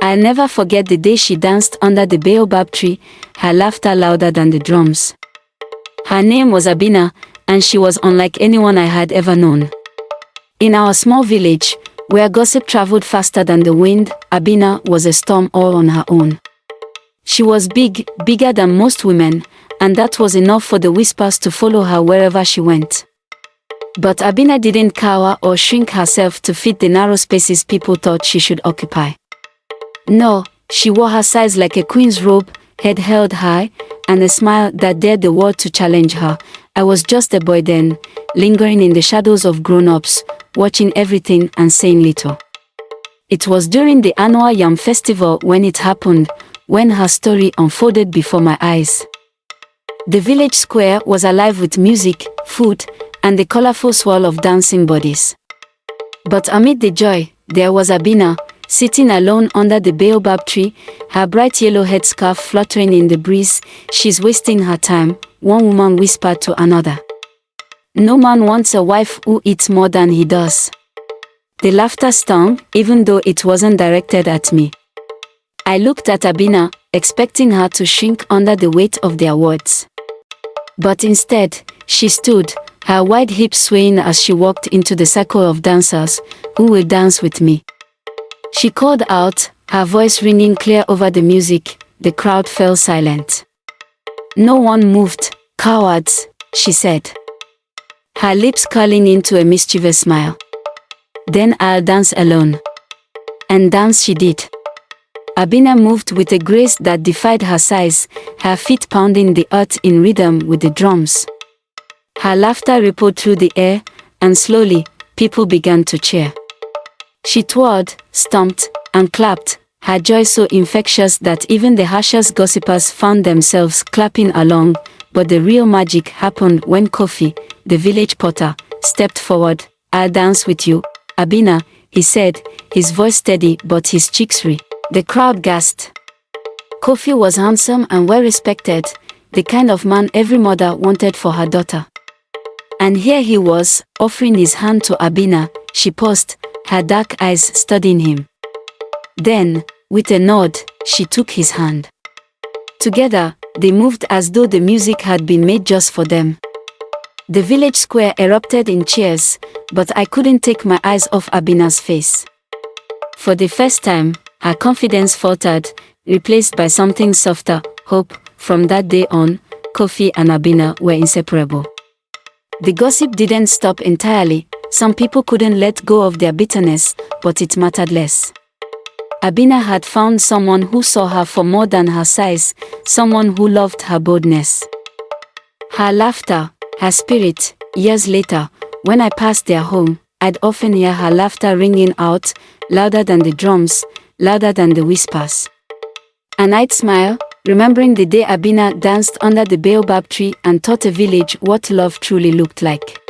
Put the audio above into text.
I'll never forget the day she danced under the baobab tree, her laughter louder than the drums. Her name was Abina, and she was unlike anyone I had ever known. In our small village, where gossip traveled faster than the wind, Abina was a storm all on her own. She was big, bigger than most women, and that was enough for the whispers to follow her wherever she went. But Abina didn't cower or shrink herself to fit the narrow spaces people thought she should occupy. No, she wore her size like a queen's robe, head held high, and a smile that dared the world to challenge her. I was just a boy then, lingering in the shadows of grown-ups, watching everything and saying little. It was during the annual Yam festival when it happened, when her story unfolded before my eyes. The village square was alive with music, food, and the colorful swirl of dancing bodies. But amid the joy, there was Abina, sitting alone under the baobab tree, her bright yellow headscarf fluttering in the breeze. She's wasting her time, one woman whispered to another. No man wants a wife who eats more than he does. The laughter stung, even though it wasn't directed at me. I looked at Abina, expecting her to shrink under the weight of their words. But instead, she stood, her wide hips swaying as she walked into the circle of dancers, who will dance with me. She called out, her voice ringing clear over the music. The crowd fell silent. No one moved. Cowards, she said, her lips curling into a mischievous smile. Then I'll dance alone. And dance she did. Abina moved with a grace that defied her size, her feet pounding the earth in rhythm with the drums. Her laughter rippled through the air, and slowly, people began to cheer. She twirled, stomped, and clapped, her joy so infectious that even the harshest gossipers found themselves clapping along. But the real magic happened when Kofi, the village potter, stepped forward. I'll dance with you, Abina, he said, his voice steady but his cheeks red. The crowd gasped. Kofi was handsome and well respected, the kind of man every mother wanted for her daughter. And here he was, offering his hand to Abina. She paused, her dark eyes studying him. Then, with a nod, she took his hand. Together, they moved as though the music had been made just for them. The village square erupted in cheers, but I couldn't take my eyes off Abina's face. For the first time, her confidence faltered, replaced by something softer, hope. From that day on, Kofi and Abina were inseparable. The gossip didn't stop entirely. Some people couldn't let go of their bitterness, but it mattered less. Abina had found someone who saw her for more than her size, someone who loved her boldness. Her laughter, her spirit. Years later, when I passed their home, I'd often hear her laughter ringing out, louder than the drums, louder than the whispers. And I'd smile, remembering the day Abina danced under the baobab tree and taught a village what love truly looked like.